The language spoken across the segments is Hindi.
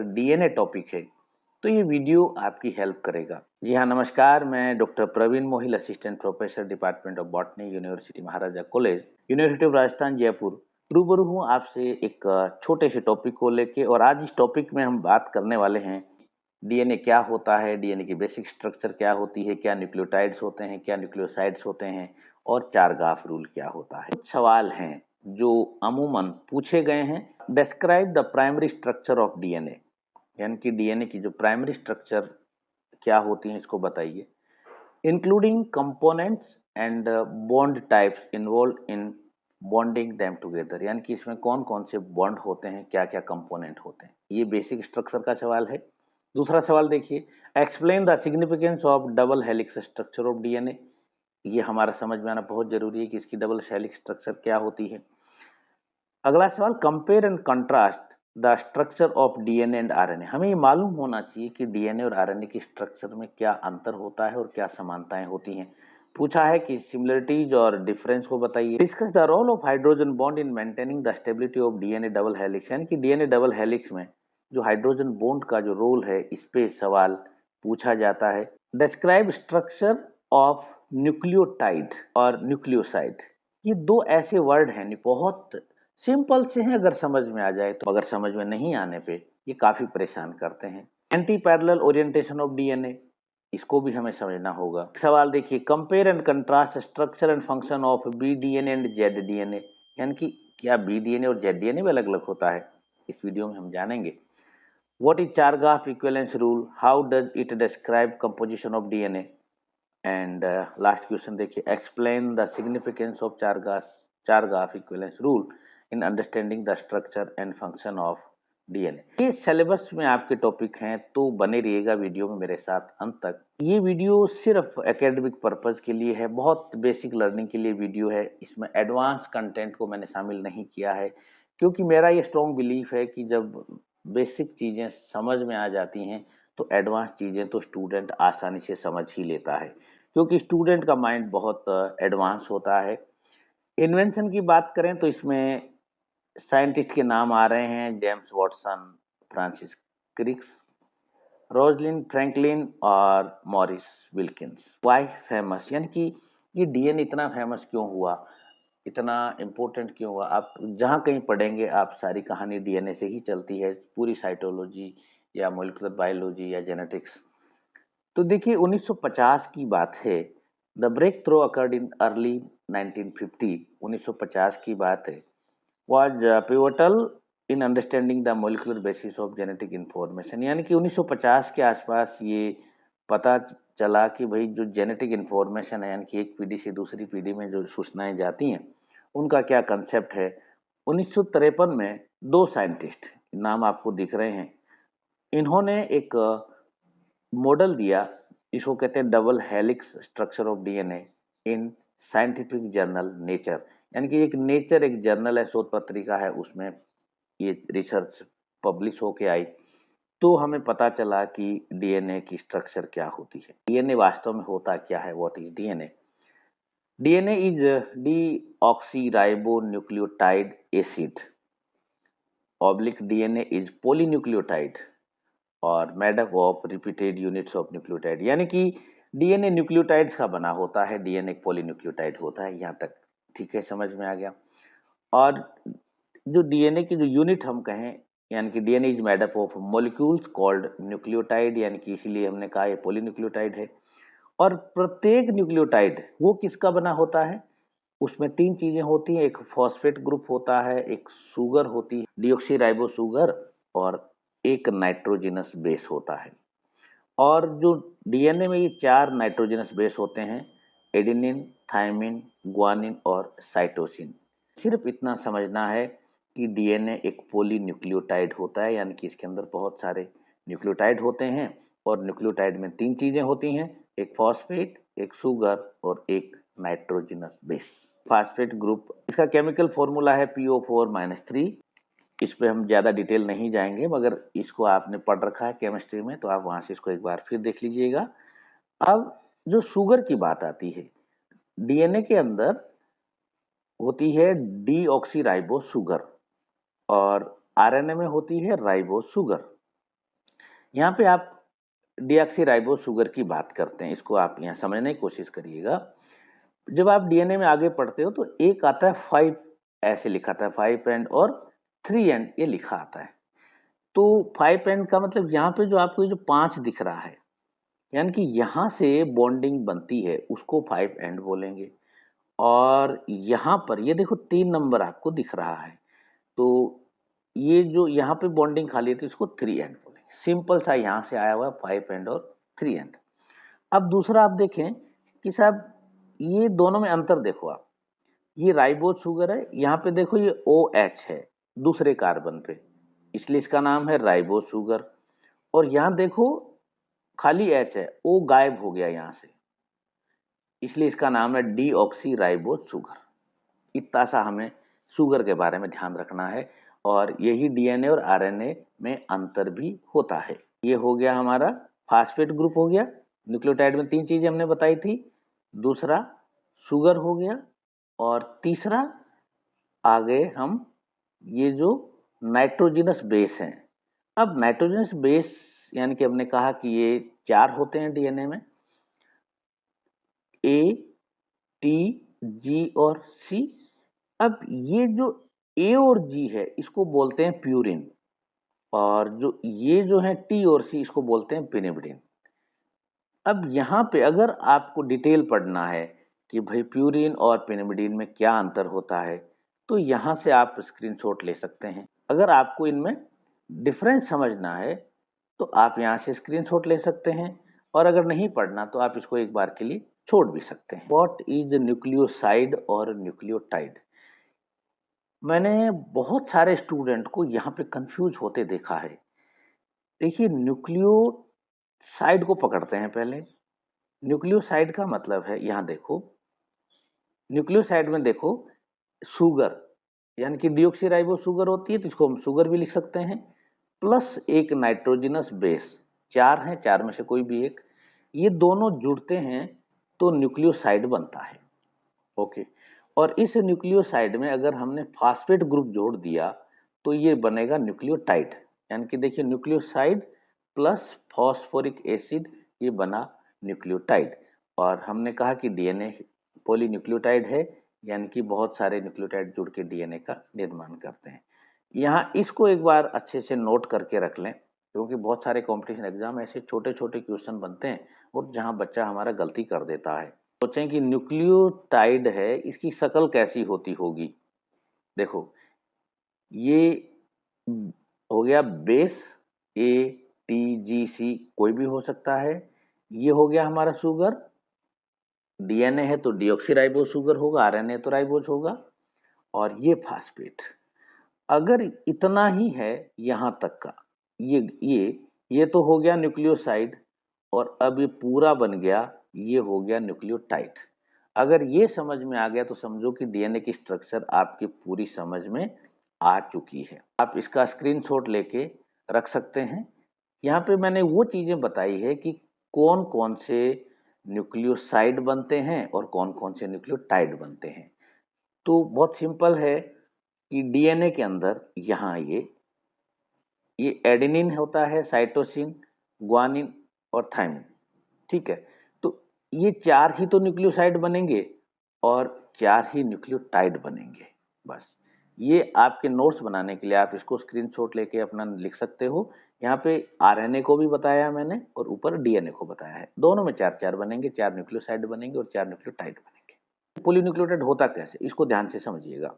डीएनए टॉपिक है, तो ये वीडियो आपकी हेल्प करेगा। जी हाँ, नमस्कार। मैं doctor Praveen Mohil, assistant professor, department of botany, university Maharaja college, university of Rajasthan, Jaipur. रूबरू हूँ आपसे एक छोटे से टॉपिक को लेके, और आज इस टॉपिक में हम बात करने वाले हैं डीएनए क्या होता है, डीएनए की बेसिक स्ट्रक्चर क्या होती है, क्या न्यूक्लियोटाइड्स होते हैं, क्या न्यूक्लियोसाइड्स होते हैं, और चारगाफ रूल क्या होता है। कुछ सवाल हैं जो अमूमन पूछे गए हैं। Describe the primary structure of DNA, यानी कि डीएनए की जो प्राइमरी स्ट्रक्चर क्या होती है इसको बताइए, including components and bond types involve in bonding them together, यानी कि इसमें कौन कौन से बॉन्ड होते हैं, क्या क्या कंपोनेंट होते हैं। ये बेसिक स्ट्रक्चर का सवाल है। दूसरा सवाल देखिए, explain the significance of double helix structure of DNA. ये हमारा समझ में आना बहुत जरूरी है कि इसकी डबल हेलिक्स स्ट्रक्चर क्या होती है। अगला सवाल, compare and contrast the structure of DNA and RNA. हमें ये मालूम होना चाहिए कि डीएनए और आरएनए की स्ट्रक्चर में क्या अंतर होता है और क्या समानताएं होती हैं। पूछा है कि सिमिलरिटीज और डिफरेंस को बताइए। Discuss the role of hydrogen bond in maintaining the stability of DNA double helix, यानी कि डीएनए डबल हेलिक्स में जो हाइड्रोजन बॉन्ड का जो रोल है, इस पे सवाल पूछा जाता है। डिस्क्राइब स्ट्रक्चर ऑफ न्यूक्लियोटाइड और न्यूक्लियोसाइड। ये दो ऐसे वर्ड हैं, बहुत सिंपल से हैं अगर समझ में आ जाए तो, अगर समझ में नहीं आने पे ये काफी परेशान करते हैं। Anti parallel orientation of DNA, इसको भी हमें समझना होगा। सवाल देखिए, compare and contrast structure and function of B DNA and Z DNA, यानी कि क्या बी डीएनए और जेड डीएनए भी अलग अलग होता है, इस वीडियो में हम जानेंगे। What is Chargaff equivalence rule, how does it describe composition of DNA, and last question देखिए, explain the significance of Chargaff equivalence rule in understanding the structure and function of DNA. ये सिलेबस में आपके टॉपिक हैं, तो बने रहिएगा वीडियो में मेरे साथ अंत तक। ये वीडियो सिर्फ एकेडमिक पर्पस के लिए है, बहुत बेसिक लर्निंग के लिए वीडियो है। इसमें एडवांस कंटेंट को मैंने शामिल नहीं किया है, क्योंकि मेरा ये स्ट्रॉन्ग बिलीफ है कि जब बेसिक चीज़ें समझ में आ जाती हैं तो एडवांस चीज़ें तो स्टूडेंट आसानी से समझ ही लेता है, क्योंकि स्टूडेंट का माइंड बहुत एडवांस होता है। इन्वेंशन की बात करें तो इसमें साइंटिस्ट के नाम आ रहे हैं, James Watson, Francis Crick's, Rosalind Franklin और मॉरिस विल्किंस। वाई फेमस, यानी कि ये डीएनए इतना फेमस क्यों हुआ, इतना इम्पोर्टेंट क्यों हुआ। आप जहाँ कहीं पढ़ेंगे आप सारी कहानी डीएनए से ही चलती है, पूरी साइटोलॉजी या मॉलिक्यूलर बायोलॉजी या जेनेटिक्स। तो देखिए 1950 की बात है। The breakthrough occurred in early 1950, 1950 की बात है, was pivotal in understanding the molecular basis of genetic information, यानी कि 1950 के आसपास ये पता चला कि भाई जो जेनेटिक इंफॉर्मेशन है, यानी कि एक पीढ़ी से दूसरी पीढ़ी में जो सूचनाएं जाती हैं उनका क्या कंसेप्ट है। 1953 में दो साइंटिस्ट, नाम आपको दिख रहे हैं, इन्होंने एक मॉडल दिया, इसको कहते हैं double helix structure of DNA in scientific journal nature, यानी कि एक नेचर एक जर्नल है, शोध पत्रिका है, उसमें ये रिसर्च पब्लिश होके आई। तो हमें पता चला कि डीएनए की स्ट्रक्चर क्या होती है, डीएनए वास्तव में होता क्या है। What is DNA? DNA is deoxyribo nucleotide acid oblique DNA is polynucleotide और made up of repeated units of nucleotide, यानी कि डीएनए न्यूक्लियोटाइड्स का बना होता है, डीएनए पॉलीन्यूक्लियोटाइड होता है। यहाँ तक ठीक है, समझ में आ गया। और जो डीएनए की जो यूनिट हम कहें, यानी कि DNA is made up of molecules called nucleotide, यानी कि इसीलिए हमने कहा ये पॉलीन्यूक्लियोटाइड है। और प्रत्येक न्यूक्लियोटाइड वो किसका बना होता है, उसमें तीन चीजें होती हैं, एक फॉस्फेट ग्रुप होता है, एक सुगर होती है डीऑक्सीराइबो सुगर, और एक नाइट्रोजनस बेस होता है। और जो डीएनए में ये चार नाइट्रोजनस बेस होते हैं, एडेनिन, थायमिन, ग्वानिन और साइटोसिन। सिर्फ इतना समझना है कि डीएनए एक पॉलीन्यूक्लियोटाइड होता है, यानी कि इसके अंदर बहुत सारे न्यूक्लियोटाइड होते हैं, और न्यूक्लियोटाइड में तीन चीजें होती हैं, एक फॉस्फेट, एक सुगर और एक नाइट्रोजनस बेस। फॉस्फेट ग्रुप, इसका केमिकल फॉर्मूला है PO4-3। इस पे हम ज़्यादा डिटेल नहीं जाएंगे, मगर इसको आपने पढ़ रखा है केमिस्ट्री में, तो आप वहाँ से इसको एक बार फिर देख लीजिएगा। अब जो शुगर की बात आती है, डीएनए के अंदर होती है डीऑक्सी राइबो शुगर, और आरएनए में होती है राइबो शुगर। यहाँ पे आप डीऑक्सीराइबोस शुगर की बात करते हैं, इसको आप यहाँ समझने की कोशिश करिएगा। जब आप डीएनए में आगे पढ़ते हो तो एक आता है 5, ऐसे लिखा था 5 एंड और 3 एंड ये लिखा आता है। तो 5 एंड का मतलब यहाँ पे जो आपको जो 5 दिख रहा है, यानी कि यहाँ से बॉन्डिंग बनती है, उसको 5 एंड बोलेंगे। और यहाँ पर ये देखो 3 नंबर आपको दिख रहा है, तो ये जो यहाँ पे बॉन्डिंग खाली है तो इसको 3 एंड बोलेंगे। सिंपल सा यहाँ से आया हुआ 5 एंड और 3 एंड। अब दूसरा आप देखें कि साहब ये दोनों में अंतर देखो आप, ये राइबोज शुगर है, यहाँ पे देखो ये OH है दूसरे कार्बन पे, इसलिए इसका नाम है राइबोज शुगर। और यहाँ देखो खाली H है, O गायब हो गया यहाँ से, इसलिए इसका नाम है डीऑक्सी राइबोज शुगर। इतना सा हमें शुगर के बारे में ध्यान रखना है, और यही डीएनए और आरएनए में अंतर भी होता है। ये हो गया हमारा फास्फेट ग्रुप हो गया, न्यूक्लियोटाइड में 3 चीजें हमने बताई थी, दूसरा शुगर हो गया, और तीसरा आ गए हम ये जो नाइट्रोजनस बेस हैं। अब नाइट्रोजनस बेस यानी कि हमने कहा कि ये 4 होते हैं डीएनए में, ए, टी, जी और सी। अब ये जो ए और जी है इसको बोलते हैं प्यूरिन, और जो ये जो है टी और सी इसको बोलते हैं पिनिपिडिन। अब यहाँ पे अगर आपको डिटेल पढ़ना है कि भाई प्यूरिन और पिनिपिडिन में क्या अंतर होता है, तो यहाँ से आप स्क्रीनशॉट ले सकते हैं। अगर आपको इनमें डिफरेंस समझना है तो आप यहाँ से स्क्रीनशॉट ले सकते हैं, और अगर नहीं पढ़ना तो आप इसको एक बार के लिए छोड़ भी सकते हैं। व्हाट इज न्यूक्लियोसाइड और न्यूक्लियोटाइड? मैंने बहुत सारे स्टूडेंट को यहाँ पे कंफ्यूज होते देखा है। देखिए न्यूक्लियोसाइड को पकड़ते हैं पहले। न्यूक्लियोसाइड का मतलब है, यहाँ देखो न्यूक्लियोसाइड में देखो शुगर, यानी कि डीऑक्सीराइबोस शुगर होती है तो इसको हम शुगर भी लिख सकते हैं, प्लस एक नाइट्रोजनस बेस, 4 हैं, 4 में से कोई भी एक, ये दोनों जुड़ते हैं तो न्यूक्लियोसाइड बनता है। ओके, और इस न्यूक्लियोसाइड में अगर हमने फास्फेट ग्रुप जोड़ दिया तो ये बनेगा न्यूक्लियोटाइड, यानी कि देखिए न्यूक्लियोसाइड प्लस फॉस्फोरिक एसिड, ये बना न्यूक्लियोटाइड। और हमने कहा कि डीएनए पॉलीन्यूक्लियोटाइड है, यानी कि बहुत सारे न्यूक्लियोटाइड जुड़ के डीएनए का निर्माण करते हैं। यहाँ इसको एक बार अच्छे से नोट करके रख लें, क्योंकि बहुत सारे कॉम्पिटिशन एग्जाम ऐसे छोटे छोटे क्वेश्चन बनते हैं और जहाँ बच्चा हमारा गलती कर देता है। सोचें कि न्यूक्लियोटाइड है, इसकी शक्ल कैसी होती होगी। देखो ये हो गया बेस, ए, टी, जी, सी कोई भी हो सकता है। ये हो गया हमारा शुगर, डीएनए है तो डीऑक्सीराइबोस शुगर होगा, आरएनए तो राइबोज होगा, और ये फास्फेट। अगर इतना ही है यहाँ तक का, ये तो हो गया न्यूक्लियोसाइड, और अब ये पूरा बन गया, ये हो गया न्यूक्लियोटाइड। अगर ये समझ में आ गया तो समझो कि डीएनए की स्ट्रक्चर आपकी पूरी समझ में आ चुकी है। आप इसका स्क्रीनशॉट लेके रख सकते हैं। यहाँ पे मैंने वो चीजें बताई है कि कौन कौन से न्यूक्लियोसाइड बनते हैं और कौन कौन से न्यूक्लियोटाइड बनते हैं। तो बहुत सिंपल है कि डीएनए के अंदर यहाँ ये एडेनिन होता है, साइटोसिन, ग्वानिन और थाइमिन, ठीक है। तो ये 4 ही तो न्यूक्लियोसाइड बनेंगे और 4 ही न्यूक्लियोटाइड बनेंगे। बस ये आपके नोट्स बनाने के लिए आप इसको स्क्रीनशॉट लेके अपना लिख सकते हो। यहाँ पे आरएनए को भी बताया मैंने और ऊपर डीएनए को बताया है, दोनों में 4-4 बनेंगे, 4 न्यूक्लियोसाइड बनेंगे और 4 न्यूक्लियोटाइड बनेंगे। पॉलीन्यूक्लियोटाइड होता कैसे, इसको ध्यान से समझिएगा।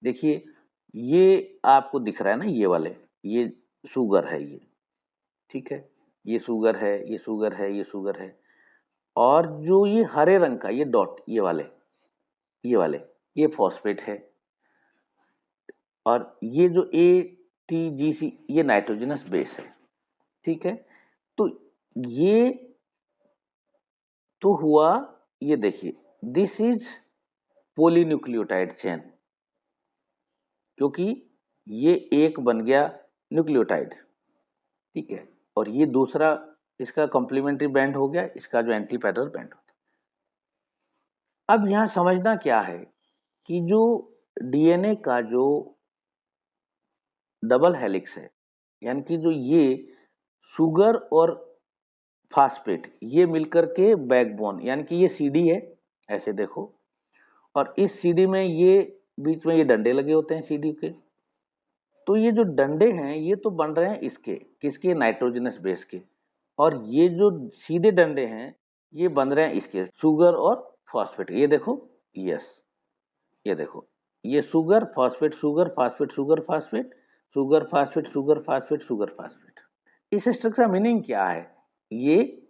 देखिए ये आपको दिख रहा है ना, ये वाले, ये शुगर है ये, ठीक है, ये शुगर है, ये शुगर है, ये शुगर है। और जो ये हरे रंग का ये डॉट, ये वाले ये फॉस्फेट है, और ये जो ATGC ये नाइट्रोजनस बेस है, ठीक है। तो ये तो हुआ, ये देखिए दिस इज पॉलीन्यूक्लियोटाइड चेन, क्योंकि ये एक बन गया न्यूक्लियोटाइड, ठीक है, और ये दूसरा इसका कॉम्प्लीमेंट्री बैंड हो गया, इसका जो एंटी पैरल बैंड होता है। अब यहाँ समझना क्या है कि जो डीएनए का जो डबल हेलिक्स है, यानी कि जो ये शुगर और फास्फेट ये मिलकर के बैकबोन, यानी कि ये सीडी है, ऐसे देखो, और इस सीडी में ये बीच में ये डंडे लगे होते हैं सीडी के। तो ये जो डंडे हैं ये तो बन रहे हैं इसके, किसके, नाइट्रोजनस बेस के, और ये जो सीधे डंडे हैं ये बन रहे हैं इसके, शुगर और फॉस्फेट। ये देखो, यस, ये देखो, ये sugar phosphate, sugar phosphate, sugar phosphate, sugar phosphate, sugar phosphate, sugar phosphate. इस स्ट्रक्चर का मीनिंग क्या है? ये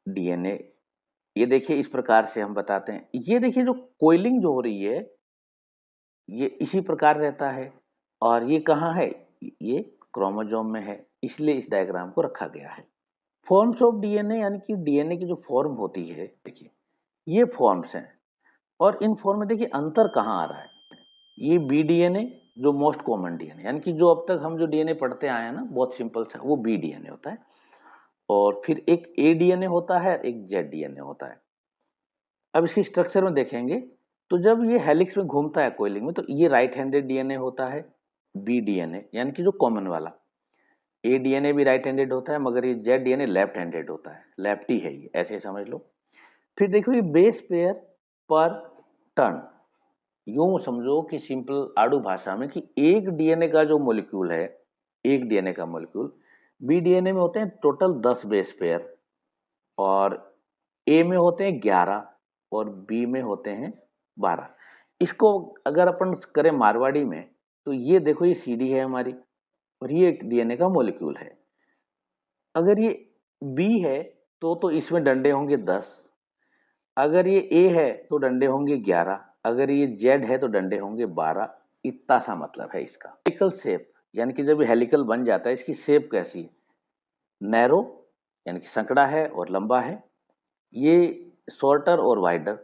डीएनए, ये देखिए इस प्रकार से हम बताते हैं। ये देखिए जो कोइलिंग जो हो रही है ये इसी प्रकार रहता है, और ये कहाँ है? ये क्रोमोसोम में है, इसलिए इस डायग्राम को रखा गया है। फॉर्म्स ऑफ डीएनए, यानी कि डीएनए की जो फॉर्म होती है, देखिए ये फॉर्म्स हैं, और इन फॉर्म में देखिए अंतर कहाँ आ रहा है। ये बी डीएनए जो मोस्ट कॉमन डीएनए, यानी कि जो अब तक हम जो डीएनए पढ़ते आए हैं ना, बहुत सिंपल सा, वो बी डीएनए होता है। और फिर एक ए डीएनए होता है, एक जेड डीएनए होता है। अब इसकी स्ट्रक्चर में देखेंगे तो जब ये हेलिक्स में घूमता है कोइलिंग में, तो ये राइट हैंडेड डीएनए होता है, बी डीएनए यानी कि जो कॉमन वाला। ए डीएनए भी राइट हैंडेड होता है, मगर ये जेड डीएनए लेफ्ट हैंडेड होता है, लेफ्टी है ये, ऐसे समझ लो। फिर देखो ये बेस पेयर पर टर्न, यूं समझो कि सिंपल आड़ू भाषा में कि एक डीएनए का जो मॉलिक्यूल है, एक डीएनए का मॉलिक्यूल, बी डीएनए में होते हैं टोटल 10 बेस पेयर, और ए में होते हैं 11, और बी में होते हैं 12। इसको अगर अपन करें मारवाड़ी में, तो ये देखो ये सीडी है हमारी, और ये एक डीएनए का मॉलिक्यूल है। अगर ये बी है तो इसमें डंडे होंगे 10, अगर ये ए है तो डंडे होंगे 11, अगर ये जेड है तो डंडे होंगे 12। इतना सा मतलब है इसका। हेलिकल शेप, यानी कि जब हेलिकल बन जाता है, इसकी शेप कैसी है? नैरो, यानी कि संकड़ा है और लंबा है। ये शॉर्टर और वाइडर,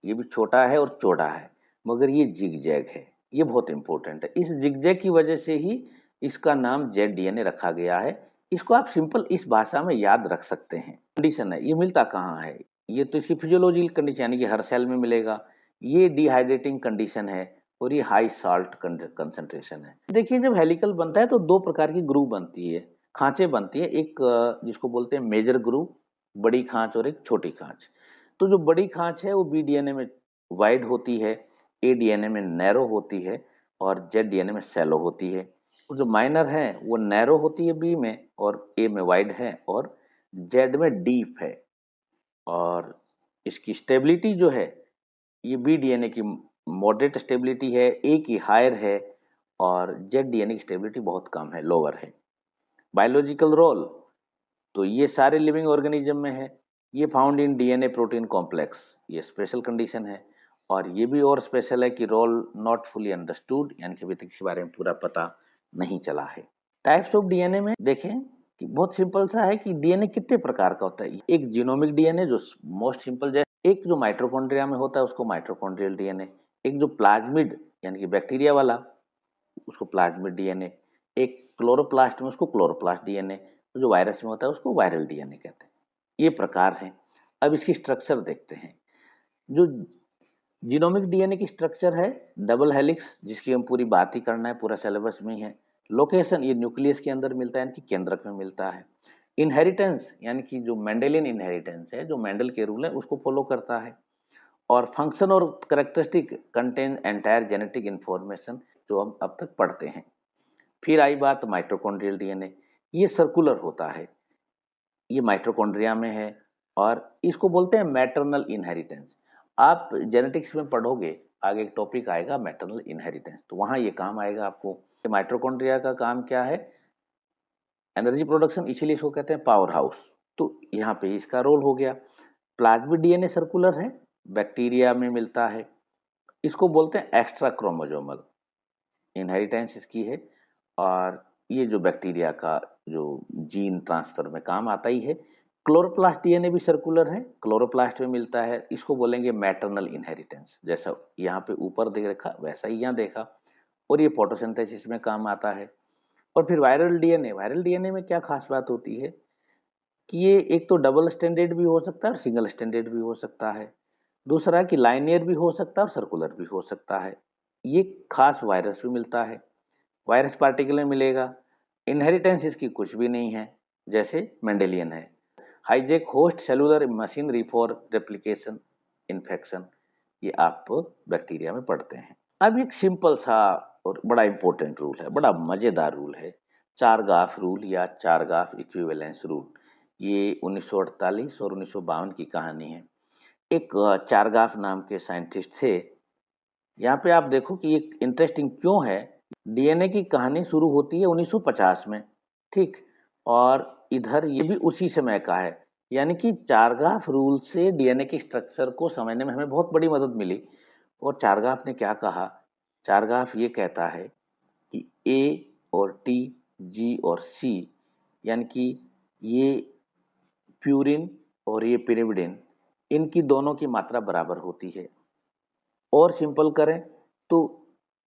ये भी छोटा है और चौड़ा है, मगर ये जिगजैग है। ये बहुत इंपॉर्टेंट है, इस जिगजैग की वजह से ही इसका नाम जेड डीएनए रखा गया है। इसको आप सिंपल इस भाषा में याद रख सकते हैं। कंडीशन है, ये मिलता कहाँ है? ये तो इसकी फिजियोलॉजिकल कंडीशन, यानी कि हर सेल में मिलेगा। ये डिहाइड्रेटिंग कंडीशन है, और ये हाई साल्ट कंसंट्रेशन है। देखिए जब हेलिकल बनता है तो दो प्रकार की ग्रुव बनती है, खांचे बनती है, एक जिसको बोलते हैं मेजर ग्रुव, बड़ी खांच, और एक छोटी खांच। तो जो बड़ी खांच है वो बी डीएनए में वाइड होती है, ए डीएनए में नैरो होती है, और जेड डीएनए में सैलो होती है। और जो माइनर है वो नैरो होती है बी में, और ए में वाइड है, और जेड में डीप है। और इसकी स्टेबिलिटी जो है, ये बी डीएनए की मॉडरेट स्टेबिलिटी है, ए की हायर है, और जेड डीएनए की स्टेबिलिटी बहुत कम है, लोअर है। बायोलॉजिकल रोल, तो ये सारे लिविंग ऑर्गेनिज्म में है। ये found in DNA protein complex, ये स्पेशल कंडीशन है। और ये भी और स्पेशल है कि रोल नॉट फुली अंडरस्टूड, यानी कि अभी तक इसके बारे में पूरा पता नहीं चला है। टाइप्स ऑफ डीएनए में देखें कि बहुत सिंपल सा है कि डीएनए कितने प्रकार का होता है। एक जीनोमिक डीएनए जो मोस्ट सिंपल, जैसे एक जो माइटोकॉन्ड्रिया में होता है उसको माइटोकॉन्ड्रियल डीएनए, एक जो प्लाज्मिड यानी कि बैक्टीरिया वाला उसको प्लाज्मिड डीएनए, एक क्लोरोप्लास्ट में उसको क्लोरोप्लास्ट डीएनए, तो जो वायरस में होता है उसको वायरल डीएनए कहते हैं। ये प्रकार हैं। अब इसकी स्ट्रक्चर देखते हैं। जो जीनोमिक डीएनए की स्ट्रक्चर है डबल हेलिक्स, जिसकी हम पूरी बात ही करना है, पूरा सिलेबस में ही है। लोकेशन, ये न्यूक्लियस के अंदर मिलता है, यानी कि केंद्रक में मिलता है। इनहेरिटेंस, यानी कि जो मेंडेलियन इनहेरिटेंस है, जो मेंडल के रूल है उसको फॉलो करता है। और फंक्शन और characteristic contain entire genetic information, जो हम अब तक पढ़ते हैं। फिर आई बात माइटोकॉन्ड्रियल डीएनए, ये सर्कुलर होता है, ये माइटोकॉन्ड्रिया में है, और इसको बोलते हैं मैटरनल इनहेरिटेंस। आप जेनेटिक्स में पढ़ोगे, आगे एक टॉपिक आएगा मैटरनल इनहेरिटेंस, तो वहाँ ये काम आएगा आपको। माइटोकॉन्ड्रिया का काम क्या है? एनर्जी प्रोडक्शन, इसीलिए इसको कहते हैं पावर हाउस। तो यहाँ पे इसका रोल हो गया। प्लाज्मिड डीएनए सर्कुलर है, बैक्टीरिया में मिलता है, इसको बोलते हैं एक्स्ट्रा क्रोमोजोमल, इनहेरिटेंस इसकी है। और ये जो बैक्टीरिया का जो जीन ट्रांसफर में काम आता ही है। क्लोरोप्लास्ट डीएनए भी सर्कुलर है, क्लोरोप्लास्ट में मिलता है, इसको बोलेंगे मैटरनल इनहेरिटेंस। जैसा यहाँ पे ऊपर देखा वैसा ही यहाँ देखा। और ये फोटोसिंथेसिस में काम आता है। और फिर वायरल डीएनए, वायरल डीएनए में क्या खास बात होती है कि ये एक तो डबल स्टैंडर्ड भी हो सकता है और सिंगल स्टैंडर्ड भी हो सकता है। दूसरा कि लाइनियर भी हो सकता है और सर्कुलर भी हो सकता है। ये खास वायरस भी मिलता है, वायरस पार्टिकल में मिलेगा। इनहेरिटेंस इसकी कुछ भी नहीं है, जैसे मेंडेलियन है। Hijack host cellular machinery for replication infection, ये आप बैक्टीरिया में पढ़ते हैं। अब एक सिंपल सा और बड़ा इंपॉर्टेंट रूल है, बड़ा मजेदार रूल है, चारगाफ रूल या चारगाफ इक्विवेलेंस रूल। ये 1948 और 1952 की कहानी है। एक चारगाफ नाम के साइंटिस्ट थे। यहाँ पे आप देखो कि एक इंटरेस्टिंग क्यों है। डीएनए की कहानी शुरू होती है 1950 में, ठीक, और इधर ये भी उसी समय का है। यानी कि चारगाफ रूल से डीएनए की स्ट्रक्चर को समझने में हमें बहुत बड़ी मदद मिली। और चारगाफ ने क्या कहा? चारगाफ ये कहता है कि ए और टी, जी और सी, यानी कि ये प्यूरिन और ये पिरिमिडिन, इनकी दोनों की मात्रा बराबर होती है। और सिंपल करें तो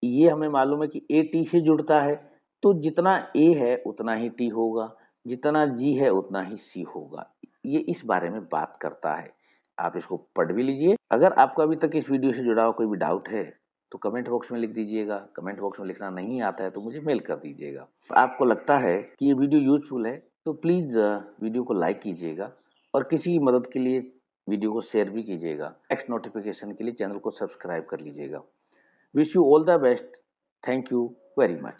ये हमें मालूम है कि ए टी से जुड़ता है, तो जितना ए है उतना ही टी होगा, जितना जी है उतना ही सी होगा। ये इस बारे में बात करता है। आप इसको पढ़ भी लीजिए। अगर आपको अभी तक इस वीडियो से जुड़ा हुआ कोई भी डाउट है तो कमेंट बॉक्स में लिख दीजिएगा। कमेंट बॉक्स में लिखना नहीं आता है तो मुझे मेल कर दीजिएगा। आपको लगता है कि ये वीडियो यूजफुल है तो प्लीज़ वीडियो को लाइक कीजिएगा और किसी मदद के लिए वीडियो को शेयर भी कीजिएगा। नेक्स्ट नोटिफिकेशन के लिए चैनल को सब्सक्राइब कर लीजिएगा। Wish you all the best. Thank you very much.